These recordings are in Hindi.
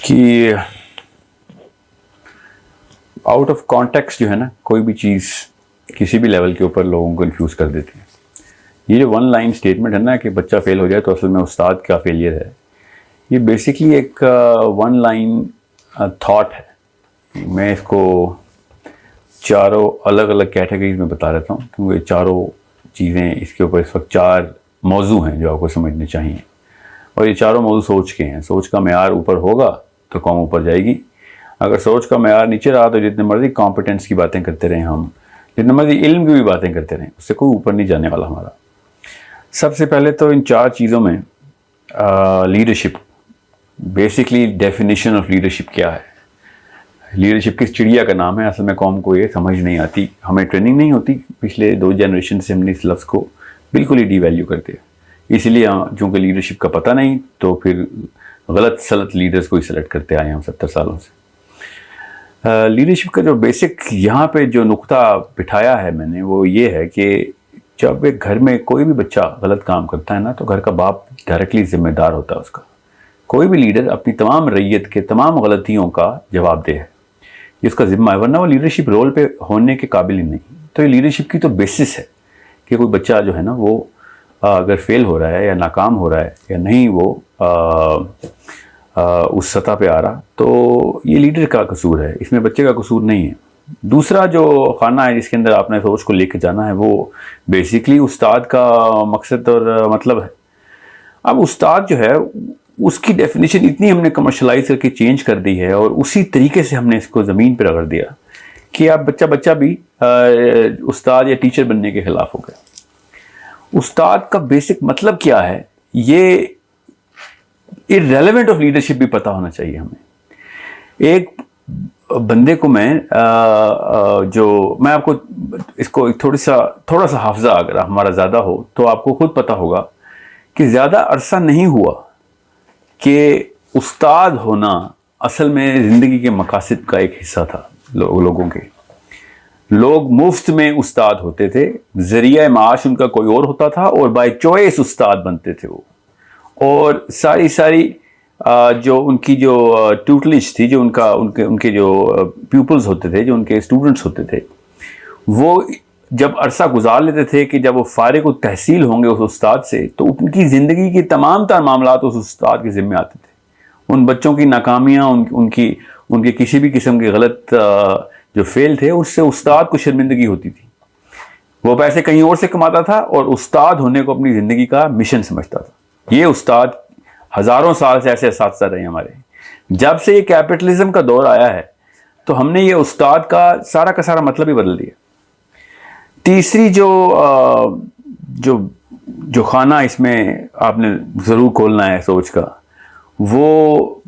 कि आउट ऑफ कॉन्टेक्स्ट जो है ना, कोई भी चीज़ किसी भी लेवल के ऊपर लोगों को कन्फ्यूज़ कर देती है। ये जो वन लाइन स्टेटमेंट है ना कि बच्चा फेल हो जाए तो असल में उस्ताद का फेलियर है, ये बेसिकली एक वन लाइन थॉट है। मैं इसको चारों अलग अलग कैटेगरीज में बता देता हूँ, क्योंकि चारों चीज़ें इसके ऊपर इस वक्त चार मौजू हैं जो आपको समझने चाहिए, और ये चारों मौजू सोच के हैं। सोच का मेयार ऊपर होगा तो कौम ऊपर जाएगी, अगर सोच का मेयार नीचे रहा तो जितने मर्जी कॉम्पिटेंस की बातें करते रहें, हम जितने मर्जी इल्म की भी बातें करते रहें, उससे कोई ऊपर नहीं जाने वाला हमारा। सबसे पहले तो इन चार चीज़ों में leadership, basically definition of leadership क्या है। लीडरशिप किस चिड़िया का नाम है, असल में कौम को ये समझ नहीं आती, हमें ट्रेनिंग नहीं होती। पिछले 2 जनरेशन से हमने इस लफ्ज़ को बिल्कुल ही डीवैल्यू करते हैं, इसलिए चूँकि लीडरशिप का पता नहीं तो फिर गलत सलत लीडर्स को ही सेलेक्ट करते आए हम 70 सालों से। लीडरशिप का जो बेसिक यहाँ पे जो नुक्ता बिठाया है मैंने, वो ये है कि जब एक घर में कोई भी बच्चा गलत काम करता है ना, तो घर का बाप डायरेक्टली जिम्मेदार होता है उसका। कोई भी लीडर अपनी तमाम रैयत के तमाम गलतियों का जवाबदेह है, ये उसका जिम्मा है, वरना वो लीडरशिप रोल पे होने के काबिल ही नहीं। तो ये लीडरशिप की तो बेसिस है कि कोई बच्चा जो है ना वो अगर फेल हो रहा है या नाकाम हो रहा है या नहीं वो उस सतह पे आ रहा, तो ये लीडर का कसूर है, इसमें बच्चे का कसूर नहीं है। दूसरा जो खाना है जिसके अंदर आपने सोच को लेकर जाना है, वो बेसिकली उस्ताद का मकसद और मतलब है। अब उस्ताद जो है उसकी डेफिनेशन इतनी हमने कमर्शलाइज करके चेंज कर दी है, और उसी तरीके से हमने इसको ज़मीन पर रगड़ दिया कि आप बच्चा भी उस्ताद या टीचर बनने के खिलाफ हो गया। उस्ताद का बेसिक मतलब क्या है, ये इररेलेवेंट ऑफ लीडरशिप भी पता होना चाहिए हमें। एक बंदे को मैं आपको इसको थोड़ा सा हाफजा अगर हमारा ज़्यादा हो तो आपको खुद पता होगा कि ज़्यादा अरसा नहीं हुआ कि उस्ताद होना असल में ज़िंदगी के मकासद का एक हिस्सा था। लोगों के लोग मुफ्त में उस्ताद होते थे, ज़रिया माश उनका कोई और होता था, और बाय चॉइस उस्ताद बनते थे वो। और सारी जो उनकी जो ट्यूटलेज थी, जो उनके जो प्यूपल्स होते थे, जो उनके स्टूडेंट्स होते थे, वो जब अरसा गुजार लेते थे कि जब वो फारिग तहसील होंगे उस उस्ताद से, तो उनकी ज़िंदगी के तमाम तर मामलात उस उस्ताद के ज़िम्मे आते थे। उन बच्चों की नाकामियाँ, उनके किसी भी किस्म के गलत जो फेल थे, उससे उस्ताद को शर्मिंदगी होती थी। वो पैसे कहीं और से कमाता था और उस्ताद होने को अपनी ज़िंदगी का मिशन समझता था। ये उस्ताद हज़ारों साल से ऐसे साथ रहे हमारे। जब से ये कैपिटलिज्म का दौर आया है तो हमने ये उस्ताद का सारा मतलब ही बदल दिया। तीसरी जो खाना इसमें आपने ज़रूर खोलना है सोच का, वो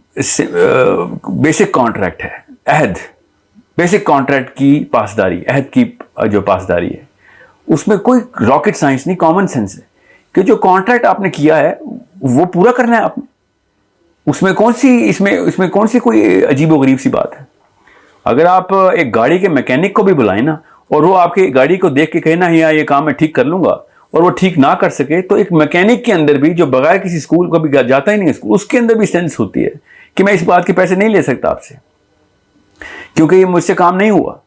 बेसिक कॉन्ट्रैक्ट है, अहद। बेसिक कॉन्ट्रैक्ट की पासदारी, अहद की जो पासदारी है, उसमें कोई रॉकेट साइंस नहीं, कॉमन सेंस है कि जो कॉन्ट्रैक्ट आपने किया है वो पूरा करना है आपने। उसमें कौन सी कोई अजीबोगरीब सी बात है। अगर आप एक गाड़ी के मैकेनिक को भी बुलाएं ना, और वो आपकी गाड़ी को देख के कहे ना यहाँ ये काम मैं ठीक कर लूंगा, और वो ठीक ना कर सके, तो एक मैकेनिक के अंदर भी, जो बगैर किसी स्कूल को भी जाता ही नहीं है स्कूल, उसके अंदर भी सेंस होती है कि मैं इस बात के पैसे नहीं ले सकता आपसे, क्योंकि ये मुझसे काम नहीं हुआ।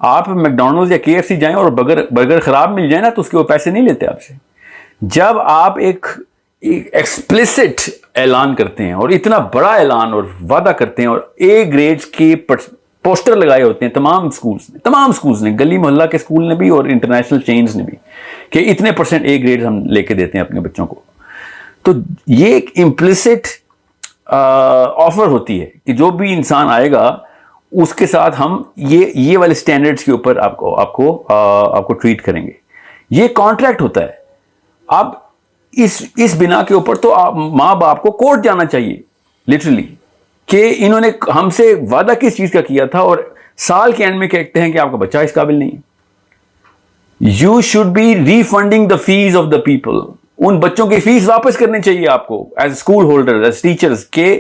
आप मैकडॉनल्ड्स या KFC जाएं और बर्गर खराब मिल जाए ना, तो उसके वो पैसे नहीं लेते आपसे। जब आप एक एक्सप्लिसिट ऐलान करते हैं, और इतना बड़ा ऐलान और वादा करते हैं, और A ग्रेड्स के पोस्टर लगाए होते हैं तमाम स्कूल्स ने, गली मोहल्ला के स्कूल ने भी और इंटरनेशनल चेन्स ने भी, कि इतने % A ग्रेड्स हम लेके देते हैं अपने बच्चों को, तो ये एक इम्प्लिसिट ऑफर होती है कि जो भी इंसान आएगा उसके साथ हम ये वाले स्टैंडर्ड्स के ऊपर आपको ट्रीट करेंगे। ये कॉन्ट्रैक्ट होता है। अब इस बिना के ऊपर तो माँ बाप को कोर्ट जाना चाहिए लिटरली, कि इन्होंने हमसे वादा किस चीज का किया था, और साल के एंड में कहते हैं कि आपका बच्चा इस काबिल नहीं है। You should be refunding the fees of the people. उन बच्चों की फीस वापस करनी चाहिए आपको as school holder, as teachers, के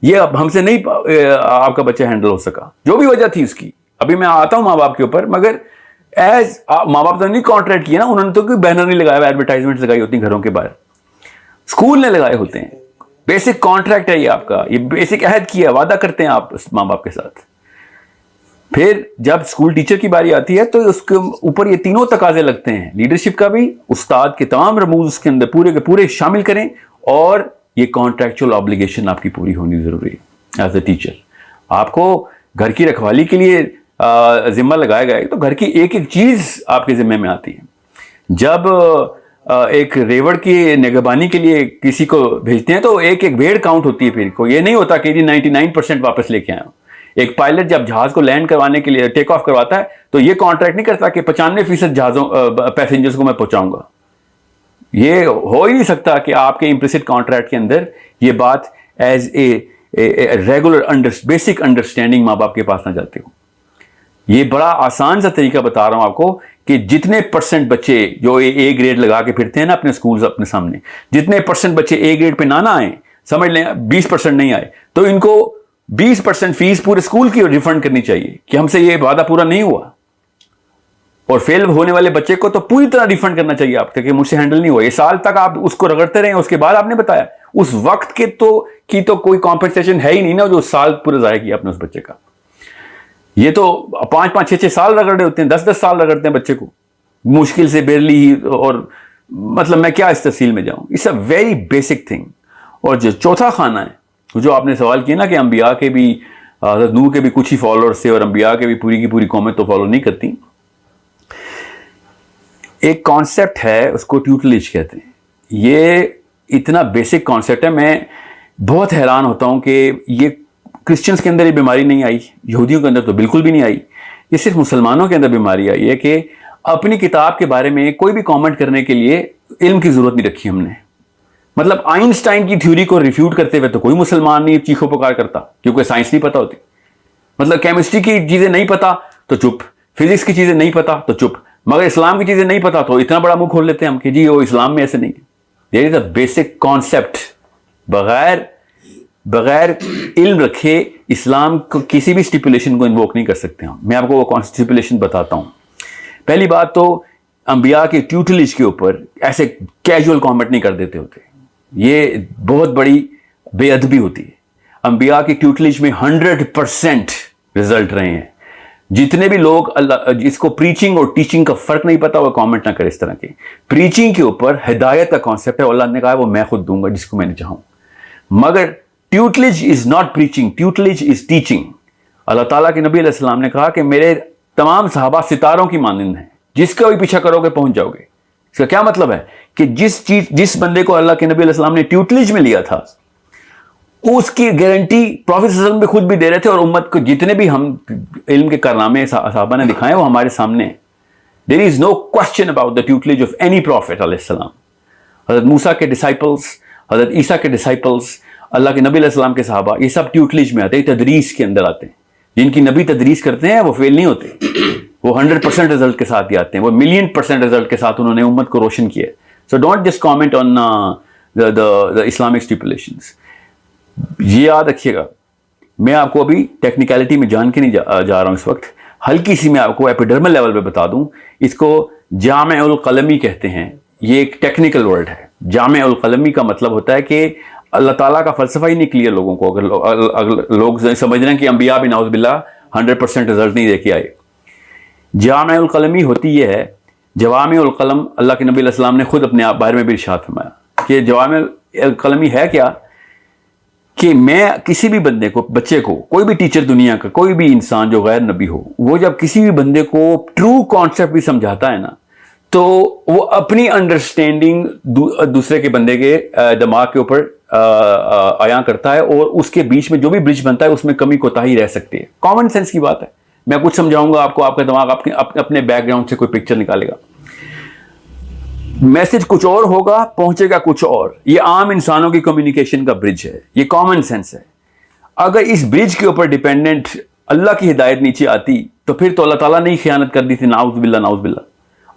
ये अब हमसे नहीं आपका बच्चा हैंडल हो सका, जो भी वजह थी उसकी। अभी मैं आता हूं माँ बाप के ऊपर, मगर एज माँ बाप तो नहीं कॉन्ट्रैक्ट किया ना, उन्होंने तो कोई बैनर नहीं लगाया, एडवर्टाइजमेंट लगाई होती घरों के बाहर, स्कूल ने लगाए होते हैं। बेसिक कॉन्ट्रैक्ट है ये आपका, ये बेसिक अहद किया, वादा करते हैं आप माँ बाप के साथ। फिर जब स्कूल टीचर की बारी आती है तो उसके ऊपर ये तीनों तकाजे लगते हैं, लीडरशिप का भी, उस्ताद के तमाम रमूज उसके अंदर पूरे के पूरे शामिल करें, और ये कॉन्ट्रैक्चुअल ऑब्लिगेशन आपकी पूरी होनी जरूरी है एज ए टीचर। आपको घर की रखवाली के लिए जिम्मा लगाया गया है तो घर की एक एक चीज आपके जिम्मे में आती है। जब एक रेवड़ की निगहबानी के लिए किसी को भेजते हैं तो एक एक भेड़ काउंट होती है, फिर को ये नहीं होता कि 99% वापस लेके आया। एक पायलट जब जहाज को लैंड करवाने के लिए टेक ऑफ करवाता है तो ये कॉन्ट्रैक्ट नहीं करता कि 95% जहाजों पैसेंजर्स को मैं पहुंचाऊंगा। ये हो ही नहीं सकता कि आपके इम्प्लिसिट कॉन्ट्रैक्ट के अंदर ये बात as a regular basic understanding माँ बाप के पास ना जाते हो। ये बड़ा आसान सा तरीका बता रहा हूं आपको कि जितने % बच्चे जो ए ग्रेड लगा के फिरते हैं ना अपने स्कूल्स अपने सामने, जितने % बच्चे ए ग्रेड पे ना आए, समझ लें 20% नहीं आए, तो इनको 20% फीस पूरे स्कूल की रिफंड करनी चाहिए कि हमसे ये वादा पूरा नहीं हुआ। और फेल होने वाले बच्चे को तो पूरी तरह रिफंड करना चाहिए आपके कि मुझसे हैंडल नहीं हुआ। ये साल तक आप उसको रगड़ते रहे, उसके बाद आपने बताया, उस वक्त के तो कोई कॉम्पेंसेशन है ही नहीं ना, जो साल पूरा जाया किया आपने उस बच्चे का। ये तो 5-5, 6-6 साल रगड़ रहे होते हैं, 10-10 साल रगड़ते हैं बच्चे को, मुश्किल से बेरली ही, और मतलब मैं क्या इस तफसील में जाऊं। It's a very basic thing. और जो चौथा खाना है जो आपने सवाल किया ना कि अंबिया के भी, हज़रत नूह के भी कुछ ही फॉलोअर्स थे और अंबिया के भी पूरी की पूरी कौमें तो फॉलो नहीं करती। एक कॉन्सेप्ट है उसको ट्यूटलेज कहते हैं। ये इतना बेसिक कॉन्सेप्ट है, मैं बहुत हैरान होता हूं कि ये क्रिश्चियंस के अंदर ये बीमारी नहीं आई, यहूदियों के अंदर तो बिल्कुल भी नहीं आई, ये सिर्फ मुसलमानों के अंदर बीमारी आई है कि अपनी किताब के बारे में कोई भी कमेंट करने के लिए इल्म की जरूरत नहीं रखी हमने। मतलब आइंस्टाइन की थ्योरी को रिफ्यूट करते हुए तो कोई मुसलमान नहीं चीखो पुकार करता क्योंकि साइंस नहीं पता होती। मतलब केमिस्ट्री की चीजें नहीं पता तो चुप, फिजिक्स की चीजें नहीं पता तो चुप, मगर इस्लाम की चीजें नहीं पता तो इतना बड़ा मुंह खोल लेते हैं हम कि जी वो इस्लाम में ऐसे नहीं है। There is a basic concept, बगैर इल्म रखे इस्लाम को किसी भी स्टिपुलेशन को इन्वोक नहीं कर सकते हम। मैं आपको वो स्टिपुलेशन बताता हूं। पहली बात तो अंबिया के ट्यूटलेज के ऊपर ऐसे कैजुअल कमेंट नहीं कर देते होते, ये बहुत बड़ी बेअदबी होती है। अंबिया के ट्यूटलेज में 100% रिजल्ट रहे हैं। जितने भी लोग जिसको प्रीचिंग और टीचिंग का फर्क नहीं पता वो कमेंट ना करे इस तरह के। प्रीचिंग के ऊपर हिदायत का कॉन्सेप्ट है, अल्लाह ने कहा है वो मैं खुद दूंगा जिसको मैंने चाहूं। मगर tutelage is not preaching, tutelage is teaching. अल्लाह ताला के नबी अलैहि सलाम ने कहा कि मेरे तमाम सहाबा सितारों की मानंद हैं, जिसका भी पीछा करोगे पहुंच जाओगे। इसका क्या मतलब है कि जिस बंदे को अल्लाह के नबी अलैहि सलाम ने ट्यूटलेज में लिया था उसकी गारंटी प्रॉफेट सल्लल्लाहु अलैहि वसल्लम भी खुद भी दे रहे थे, और उम्मत को जितने भी हम इल्म के कारनामे सहाबा ने दिखाए वो हमारे सामने हैं। There is no question about the tutelage of any prophet अलैहि सलाम। हजरत मूसा के डिसाइपल्स, हजरत ईसा के डिसाइपल्स, अल्लाह के नबी अलैहि सलाम के सहाबा, ये सब ट्यूटलेज में आते हैं, तदरीस के अंदर आते हैं। जिनकी नबी तदरीस करते हैं वो फेल नहीं होते, वो 100% रिजल्ट के साथ ही आते हैं, वो 1,000,000% रिजल्ट के साथ उन्होंने उम्मत को रोशन किया। So don't just comment on the Islamic stipulations. ये याद रखिएगा। मैं आपको अभी टेक्निकलिटी में जान के नहीं जा रहा हूं इस वक्त, हल्की सी मैं आपको एपिडर्मल लेवल पे बता दूं। इसको जामे उल कलमी कहते हैं, ये एक टेक्निकल वर्ड है। जामे उल कलमी का मतलब होता है कि अल्लाह ताला का फलसफा ही नहीं क्लियर लोगों को। अगर लोग समझ रहे हैं कि अंबिया भी नाउज़ुबिल्लाह 100% रिजल्ट नहीं देके आए। जामे उल कलमी होती यह है, जवामे उल कलम, अल्लाह के नबी अलैहि सलाम ने खुद अपने बारे में भी इरशाद फरमाया कि जवामे उल कलमी है क्या कि मैं किसी भी बंदे को, बच्चे को, कोई भी टीचर दुनिया का, कोई भी इंसान जो गैर नबी हो, वो जब किसी भी बंदे को ट्रू कॉन्सेप्ट भी समझाता है ना, तो वो अपनी अंडरस्टैंडिंग दूसरे के बंदे के दिमाग के ऊपर आया करता है, और उसके बीच में जो भी ब्रिज बनता है उसमें कमी कोताही रह सकती है। कॉमन सेंस की बात है। मैं कुछ समझाऊंगा आपको, आपका दिमाग अपने बैकग्राउंड से कोई पिक्चर निकालेगा, मैसेज कुछ और होगा, पहुंचेगा कुछ और। ये आम इंसानों की कम्युनिकेशन का ब्रिज है, ये कॉमन सेंस है। अगर इस ब्रिज के ऊपर डिपेंडेंट अल्लाह की हिदायत नीचे आती तो फिर तो अल्लाह ताला ने ही खियानत कर दी थी। नाउज़ुबिल्लाह, नाउज़ुबिल्लाह।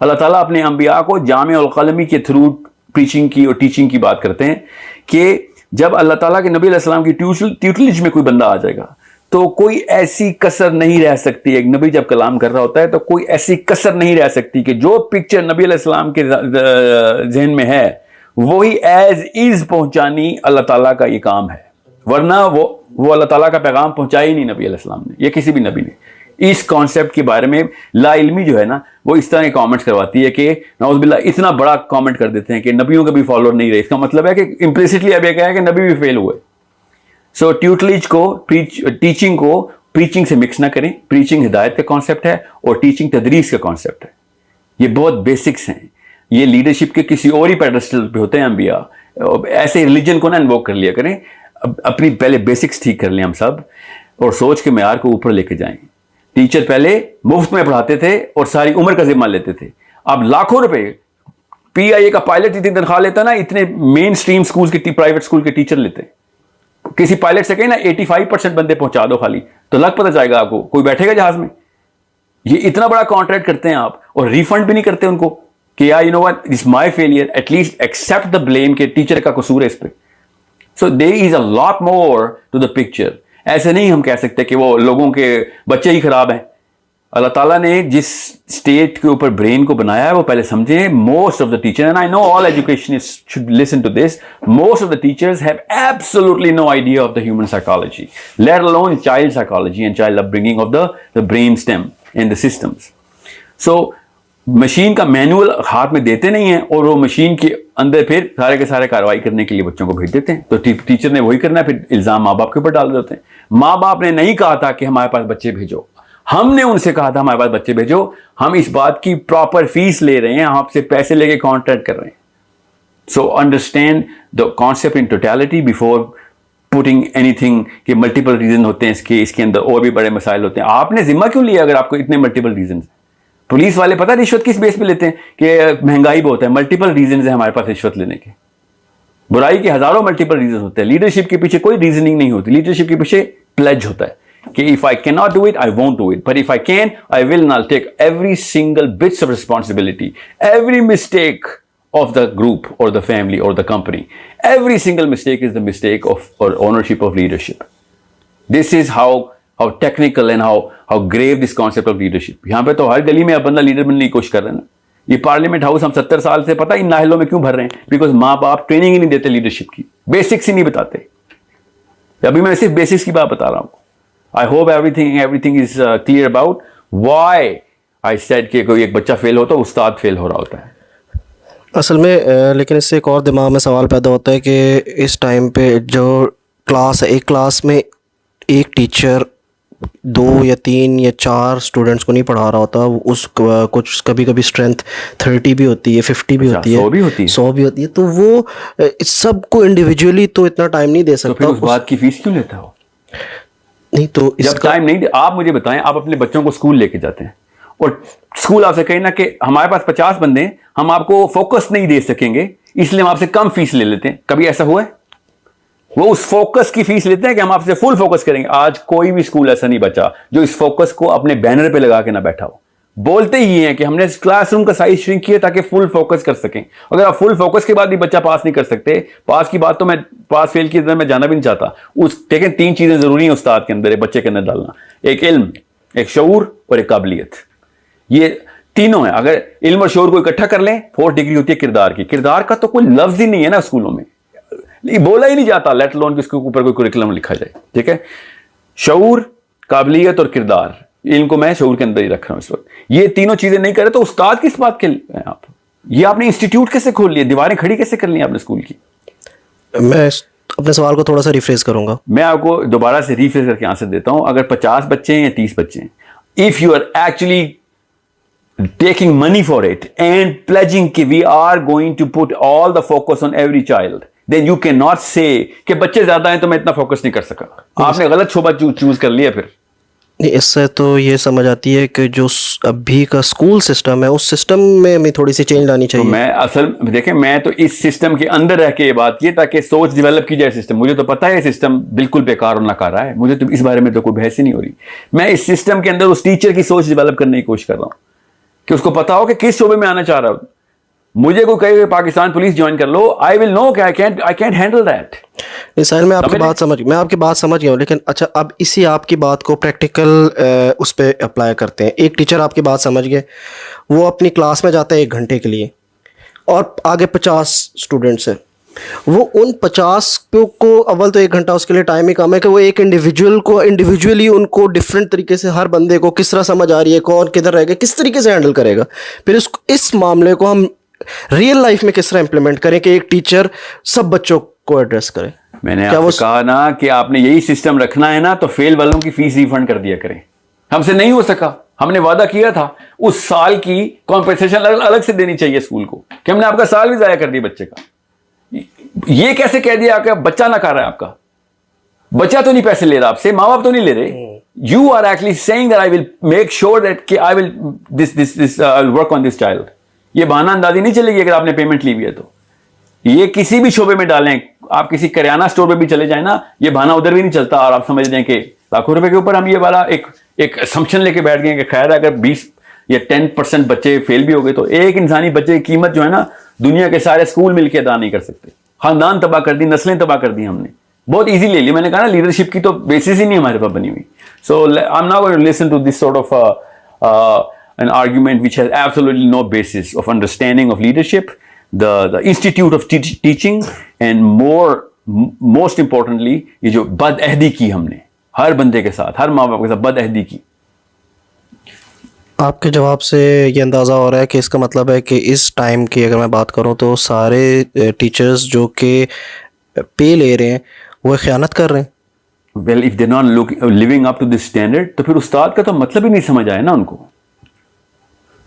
अल्लाह ताला अपने अंबिया को जामे उल कलमी के थ्रू प्रीचिंग की और टीचिंग की बात करते हैं कि जब अल्लाह ताला के नबी अलैहि सलाम की ट्यूटलेज में कोई बंदा आ जाएगा तो कोई ऐसी कसर नहीं रह सकती। एक नबी जब कलाम कर रहा होता है तो कोई ऐसी कसर नहीं रह सकती कि जो पिक्चर नबी अलैहि सलाम के जहन में है वही एज इज पहुंचानी अल्लाह ताला का ये काम है, वरना वो अल्लाह ताला का पैगाम पहुंचाया ही नहीं नबी अलैहिस्सलाम ने, या किसी भी नबी ने। इस कॉन्सेप्ट के बारे में लाइल्मी जो है ना, वो इस तरह के कमेंट्स करवाती है कि नौज़ुबिल्लाह इतना बड़ा कमेंट कर देते हैं कि नबियों के भी फॉलोअर नहीं रहे। इसका मतलब है कि इम्प्लिसिटली अब ये कहा है कि नबी भी फेल हुए। सो ट्यूटलेज को, टीचिंग को प्रीचिंग से मिक्स ना करें। प्रीचिंग हिदायत का कॉन्सेप्ट है और टीचिंग तदरीस का कॉन्सेप्ट है। ये बहुत बेसिक्स हैं। ये लीडरशिप के किसी और ही पेडेस्टल पे होते हैं अंबिया। ऐसे रिलीजन को ना इन्वोक कर लिया करें। अपनी पहले बेसिक्स ठीक कर लें हम सब, और सोच के मेयार को ऊपर लेके जाएं। टीचर पहले मुफ्त में पढ़ाते थे और सारी उम्र का जिम्मा लेते थे। अब लाखों रुपए पीआईए का पायलट इतनी तनख्वाह लेता ना, इतने मेन स्ट्रीम स्कूल के प्राइवेट स्कूल के टीचर लेते। किसी पायलट से कहें ना 85% बंदे पहुंचा दो खाली, तो लग पता जाएगा आपको, कोई बैठेगा जहाज में। ये इतना बड़ा कॉन्ट्रैक्ट करते हैं आप, और रिफंड भी नहीं करते उनको कि यार you know what, it's my failure, at least accept the blame कि टीचर का कसूर है इस पे। So there is a lot more to the picture. ऐसे नहीं हम कह सकते कि वो लोगों के बच्चे ही खराब हैं। अल्लाह ताला ने जिस स्टेट के ऊपर ब्रेन को बनाया है वो पहले समझे। Most of the teacher, and I know all educationist should listen to this, most of the teachers have absolutely no idea of the human psychology, let alone child psychology and child upbringing of the brain stem in the systems. So machine का मैनुअल हाथ में देते नहीं है, और वो मशीन के अंदर फिर सारे के सारे कार्रवाई करने के लिए बच्चों को भेज देते हैं। तो टीचर ने वही करना है, फिर इल्जाम माँ बाप के ऊपर डाल देते हैं। माँ बाप ने नहीं कहा था कि हमारे पास बच्चे भेजो, हमने उनसे कहा था हमारे पास बच्चे भेजो। हम इस बात की प्रॉपर फीस ले रहे हैं, आपसे पैसे लेके कॉन्ट्रैक्ट कर रहे हैं। So understand the concept in totality before putting anything के मल्टीपल रीजन होते हैं इसके अंदर और भी बड़े मसाइल होते हैं। आपने जिम्मा क्यों लिया अगर आपको इतने मल्टीपल रीजन? पुलिस वाले पता रिश्वत किस बेस पे लेते हैं कि महंगाई बहुत है। मल्टीपल रीजन है हमारे पास रिश्वत लेने के। बुराई के हजारों मल्टीपल रीजन होते हैं। लीडरशिप के पीछे कोई रीजनिंग नहीं होती। लीडरशिप के पीछे प्लेज होता है कि if I can not do it I won't do it, but if I can I will not take every single bits of responsibility, every mistake of the group or the family or the company. Every single mistake is the mistake of or ownership of leadership. This is how technical and how grave this concept of leadership. यहाँ पे तो हर गली में अब बंदा लीडर बनने की कोशिश कर रहे हैं ना। ये पार्लियामेंट हाउस हम 70 साल से पता इन नाहलों में क्यों भर रहे हैं? बिकॉज माँ बाप ट्रेनिंग ही नहीं देते लीडरशिप की, बेसिक्स ही नहीं बताते। अभी मैं सिर्फ बेसिक्स की बात बता रहा हूँ। I hope everything is clear about why I said कि कोई एक बच्चा फेल होता है, उस्ताद फेल हो रहा होता है। असल में लेकिन इससे एक और दिमाग में सवाल पैदा होता है कि इस टाइम पे जो क्लास है, एक क्लास में एक टीचर 2 या 3 या 4 स्टूडेंट्स को नहीं पढ़ा रहा होता। उस कुछ कभी कभी स्ट्रेंथ 30 भी होती है, 50 भी होती है, 100 भी होती है। तो वो सबको इंडिविजुअली तो इतना टाइम नहीं दे सकता। तो फिर उस बात की फीस क्यों लेता हो? नहीं तो जब टाइम नहीं, आप मुझे बताएं, आप अपने बच्चों को स्कूल लेके जाते हैं और स्कूल आपसे कहे ना कि हमारे पास 50 बंदे हैं, हम आपको फोकस नहीं दे सकेंगे इसलिए हम आपसे कम फीस ले लेते हैं। कभी ऐसा हुआ है? वो उस फोकस की फीस लेते हैं कि हम आपसे फुल फोकस करेंगे। आज कोई भी स्कूल ऐसा नहीं बचा जो इस फोकस को अपने बैनर पे लगा के ना बैठा हो। बोलते ही हैं कि हमने क्लासरूम का साइज श्रिंक किया ताकि फुल फोकस कर सकें। अगर आप फुल फोकस के बाद भी बच्चा पास नहीं कर सकते, पास की बात तो मैं पास फेल की तरह मैं जाना भी नहीं चाहता। लेकिन 3 चीजें जरूरी हैं उस्ताद के अंदर, बच्चे के अंदर डालना। एक इल्म, एक शऊर और एक काबिलियत। ये तीनों है। अगर इल्म और शऊर को इकट्ठा कर लें, 4th डिग्री होती है किरदार की। किरदार का तो कोई लफ्ज ही नहीं है ना स्कूलों में, बोला ही नहीं जाता, लेट अलोन कि उसके ऊपर कोई कुरिकुलम लिखा जाए। ठीक है, शऊर, काबिलियत और किरदार, इल्म को मैं शऊर के अंदर ही रख रहा हूं इस वक्त। ये तीनों चीजें नहीं करे तो उस्ताद किस बात के लिए आप? ये आपने इंस्टीट्यूट कैसे खोल लिया, दीवारें खड़ी कैसे कर ली आपने स्कूल की? मैं अपने सवाल को थोड़ा सा रिफ्रेश करूंगा। मैं आपको दोबारा से रिफ्रेश करके आंसर देता हूं। अगर 50 बच्चे हैं या 30 बच्चे हैं, if you are actually taking money for it and pledging कि we are going to put all the focus on every child, then you cannot say कि बच्चे ज्यादा हैं तो मैं इतना फोकस नहीं कर सका। आपने गलत शोबा चूज कर लिया। फिर नहीं, इससे तो ये समझ आती है कि जो अभी का स्कूल सिस्टम है उस सिस्टम में हमें थोड़ी सी चेंज लानी चाहिए। तो मैं असल देखें, मैं तो इस सिस्टम के अंदर रह के ये बात की ताकि सोच डेवलप की जाए सिस्टम। मुझे तो पता है सिस्टम बिल्कुल बेकार और नकारा है, मुझे तो इस बारे में तो कोई बहस ही नहीं हो रही। मैं इस सिस्टम के अंदर उस टीचर की सोच डेवलप करने की कोशिश कर रहा हूँ कि उसको पता हो कि किस शोबे में आना चाह रहा हूं। मुझे कोई कहे पाकिस्तान पुलिस ज्वाइन कर लो, आई विल नो कि आई कैंट हैंडल दैट। साहिल, मैं आपकी बात समझ गया हूँ, लेकिन अच्छा अब इसी आपकी बात को प्रैक्टिकल उस पर अप्लाई करते हैं। एक टीचर आपकी बात समझ गए, वो अपनी क्लास में जाता है 1 घंटे के लिए, और आगे 50 स्टूडेंट्स हैं, वो उन 50 को अव्वल तो 1 घंटा उसके लिए टाइम ही कम है कि वो एक इंडिविजुअल को इंडिविजुअली उनको डिफरेंट तरीके से हर बंदे को किस तरह समझ आ रही है, कौन किधर रहेगा, किस तरीके से हैंडल करेगा। फिर इस मामले को हम रियल लाइफ में किस तरह इंप्लीमेंट करें कि एक टीचर सब बच्चों को एड्रेस करे। मैंने आपसे कहा ना कि आपने यही सिस्टम रखना है ना, तो फेल वालों की फीस रिफंड कर दिया करें। हमसे नहीं हो सका, हमने वादा किया था उस साल की कॉम्पेंसेशन अलग से देनी चाहिए स्कूल को, कि हमने आपका साल भी जाया कर दिया बच्चे का। ये कैसे कह दिया कि बच्चा ना कर रहा है आपका? बच्चा तो नहीं पैसे ले रहा आपसे, माँ बाप तो नहीं ले रहे। You are actually saying that I will make sure that कि I will this I will work on this child. ये बहाना अंदाजी नहीं चलेगी अगर आपने पेमेंट ली हुई है तो। ये किसी भी शोबे में डालें, आप किसी करियाना स्टोर पे भी चले जाए ना, ये बहाना उधर भी नहीं चलता, और आप समझ जाएं कि लाखों रुपए के ऊपर हम ये वाला एक असम्पशन लेके बैठ गए कि खैर अगर 20 या 10% बच्चे फेल भी हो गए तो एक इंसानी बच्चे की कीमत जो है ना, दुनिया के सारे स्कूल मिलकर अदा नहीं कर सकते। खानदान तबाह कर दी, नस्लें तबाह कर दी हमने, बहुत इजी ले ली। मैंने कहा ना, लीडरशिप की तो बेसिस ही नहीं हमारे पास बनी हुई। So I am not going to listen to this sort of an argument which has absolutely no basis of understanding of leadership, the institute of teaching, and most importantly ये जो बदअहदी की हमने हर बंदे के साथ, हर माँ बाप के साथ बदअहदी की। आपके जवाब से ये अंदाज़ा हो रहा है कि इसका मतलब है कि इस टाइम की अगर मैं बात करूं तो सारे टीचर्स जो कि पे ले रहे हैं वो ख़यानत कर रहे हैं। Well, if they're not living up to this standard, तो फिर उस्ताद का तो मतलब ही नहीं समझ आया ना उनको।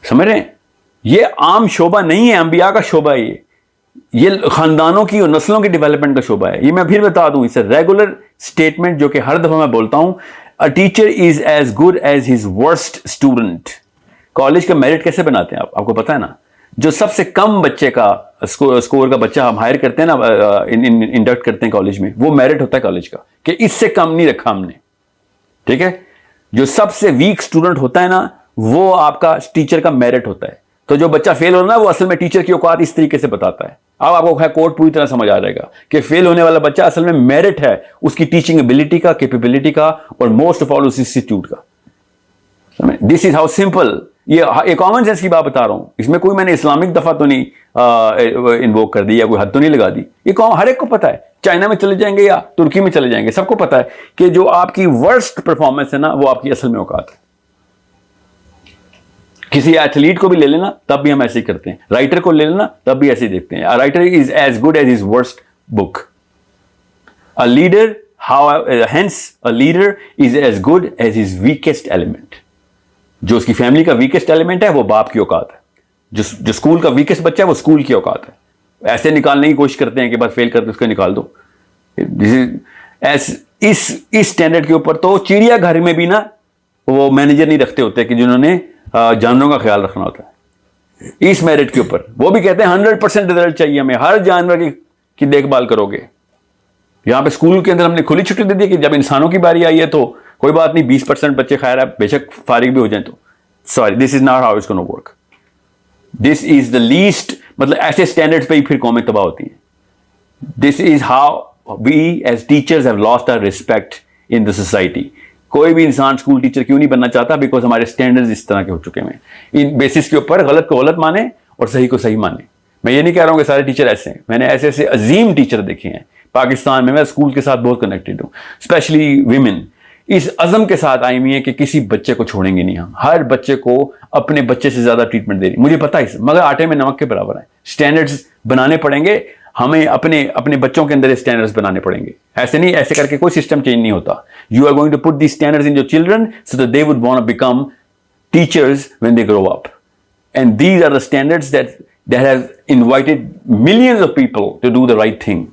समझ रहे हैं? ये आम शोबा नहीं है, अंबिया का शोबा है ये खानदानों की और नस्लों की डेवलपमेंट का शोबा है। ये मैं फिर बता दूं, इसे रेगुलर स्टेटमेंट जो कि हर दफा मैं बोलता हूं, a teacher is as good as his worst student. College का मेरिट कैसे बनाते हैं आपको पता है ना? जो सबसे कम बच्चे का स्कोर का बच्चा हम हायर करते हैं ना, इंडक्ट करते हैं कॉलेज में, वो मेरिट होता है कॉलेज का, कि इससे कम नहीं रखा हमने। ठीक है? जो सबसे वीक स्टूडेंट होता है ना, वो आपका टीचर का मेरिट होता है। तो जो बच्चा फेल हो रहा है ना, वो असल में टीचर की औकात इस तरीके से बताता है। अब आपको कोड पूरी तरह समझ आ जाएगा कि फेल होने वाला बच्चा असल में मेरिट है उसकी टीचिंग एबिलिटी का, कैपेबिलिटी का, और मोस्ट ऑफ ऑल उस इंस्टीट्यूट का। This is how simple. ये कॉमन सेंस की बात बता रहा हूं, इसमें कोई मैंने इस्लामिक दफा तो नहीं इन्वोक कर दी या कोई हद तो नहीं लगा दी। ये हर एक को पता है। चाइना में चले जाएंगे या तुर्की में चले जाएंगे, सबको पता है कि जो आपकी वर्स्ट परफॉर्मेंस है ना, वो आपकी असल में औकात है। किसी एथलीट को भी ले लेना, तब भी हम ऐसे ही करते हैं। राइटर को ले लेना, तब भी ऐसे ही देखते हैं। Writer is as good as his worst book. A leader hence a leader is as good as his weakest element. जो उसकी फैमिली का वीकेस्ट एलिमेंट है, वो बाप की औकात है। जो स्कूल का वीकेस्ट बच्चा है, वो स्कूल की औकात है। ऐसे निकालने की कोशिश करते हैं कि बस फेल करके उसको निकाल दो। इस स्टैंडर्ड के ऊपर तो चिड़ियाघर में भी ना वो मैनेजर नहीं रखते होते कि जिन्होंने जानवरों का ख्याल रखना होता है। इस मेरिट के ऊपर वो भी कहते हैं 100% रिजल्ट चाहिए हमें, हर जानवर की देखभाल करोगे। यहां पे स्कूल के अंदर हमने खुली छुट्टी दे दी कि जब इंसानों की बारी आई है तो कोई बात नहीं, 20% बच्चे खैर है, बेशक फारिग भी हो जाए तो। Sorry, this is not how it's gonna work. This is the least, मतलब ऐसे स्टैंडर्ड्स पे ही फिर कौमें तबाह होती हैं। This is how we as teachers have lost our respect in the society. कोई भी इंसान स्कूल टीचर क्यों नहीं बनना चाहता? बिकॉज हमारे स्टैंडर्ड्स इस तरह के हो चुके हैं। इन बेसिस के ऊपर गलत को गलत माने और सही को सही माने। मैं ये नहीं कह रहा हूं कि सारे टीचर ऐसे हैं, मैंने ऐसे ऐसे अजीम टीचर देखे हैं पाकिस्तान में। मैं स्कूल के साथ बहुत कनेक्टेड हूं, स्पेशली विमेन इस अज़म के साथ आई हुई है कि किसी बच्चे को छोड़ेंगे नहीं हम, हर बच्चे को अपने बच्चे से ज्यादा ट्रीटमेंट दे रही। मुझे पता है, मगर आटे में नमक के बराबर है। स्टैंडर्ड्स बनाने पड़ेंगे हमें, अपने बच्चों के अंदर स्टैंडर्ड्स बनाने पड़ेंगे। ऐसे नहीं, ऐसे करके कोई सिस्टम चेंज नहीं होता। You are going to put the standards in your children so that they would want to become teachers when they grow up, and these are the standards that have invited millions of people to do the right thing.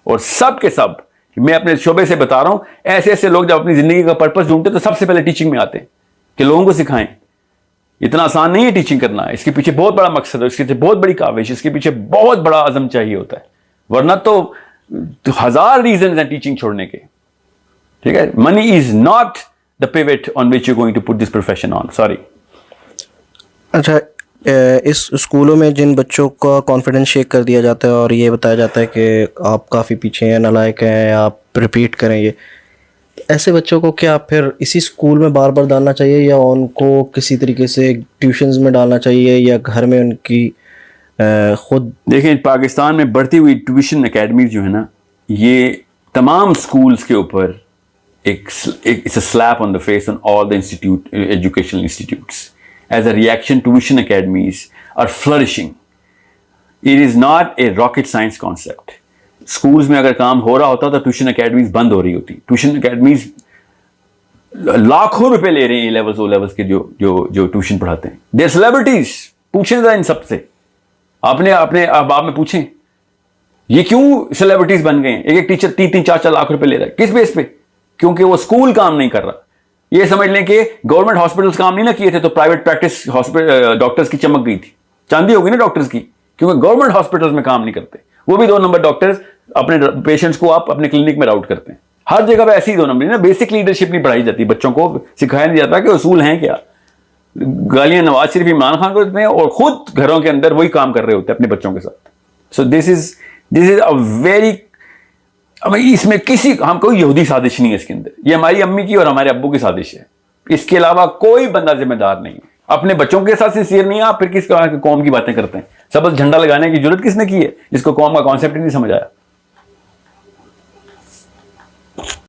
और सब के सब, मैं अपने शोबे से बता रहा हूं, ऐसे ऐसे लोग जब अपनी जिंदगी का पर्पस ढूंढते तो सबसे पहले टीचिंग में आते हैं कि लोगों को सिखाएं। इतना आसान नहीं है टीचिंग करना, इसके पीछे बहुत बड़ा मकसद है, इसके पीछे बहुत बड़ी काविश, इसके पीछे बहुत बड़ा अज़म चाहिए होता है, वरना तो 1000 रीजन हैं टीचिंग छोड़ने के। ठीक है? Money is not the pivot on which you going to put this profession on. Sorry. अच्छा, इस स्कूलों में जिन बच्चों का कॉन्फिडेंस शेक कर दिया जाता है और ये बताया जाता है कि आप काफ़ी पीछे हैं, नालायक हैं, आप रिपीट करें, ये ऐसे बच्चों को क्या फिर इसी स्कूल में बार बार डालना चाहिए या उनको किसी तरीके से ट्यूशन्स में डालना चाहिए या घर में उनकी खुद देखिए, पाकिस्तान में बढ़ती हुई ट्यूशन एकेडमीज जो है ना, ये तमाम स्कूल्स के ऊपर it's a slap on the face on all the educational institutes. As a reaction, tuition academies are flourishing. It is not a rocket science concept. Schools में अगर काम हो रहा होता तो ट्यूशन एकेडमीज बंद हो रही होती। ट्यूशन एकेडमीज लाखों रुपए ले रहे हैं ए लेवल्स, ओ लेवल्स के जो ट्यूशन पढ़ाते हैं। देयर सेलिब्रिटीज, पूछें इन सबसे, आप में पूछें ये क्यों सेलिब्रिटीज बन गए हैं। एक टीचर 3-4 लाख रुपए ले रहा है, किस बेस पे? क्योंकि वो स्कूल काम नहीं कर रहा। ये समझ लें कि गवर्नमेंट हॉस्पिटल्स काम नहीं ना किए थे तो प्राइवेट प्रैक्टिस डॉक्टर्स की चमक गई थी, चांदी होगी ना डॉक्टर्स की, क्योंकि गवर्नमेंट हॉस्पिटल्स में काम नहीं करते। वो भी 2 नंबर डॉक्टर्स अपने पेशेंट्स को आप अपने क्लिनिक में राउट करते हैं। हर जगह पे ऐसी 2 नंबर ना, बेसिक लीडरशिप नहीं पढ़ाई जाती, बच्चों को सिखाया नहीं जाता कि उसूल हैं क्या। गालियां नवाज शरीफ, इमरान खान को देते हैं और खुद घरों के अंदर वही काम कर रहे होते हैं अपने बच्चों के साथ। So this is a very, इसमें हम कोई यहूदी साजिश नहीं है इसके अंदर, ये हमारी अम्मी की और हमारे अब्बू की साजिश है। इसके अलावा कोई बंदा जिम्मेदार नहीं है। अपने बच्चों के साथ सिंसियर नहीं है आप, फिर किस कौम की बातें करते हैं। सब झंडा लगाने की जरूरत किसने की है, जिसको कौम का कॉन्सेप्ट ही नहीं समझ आया।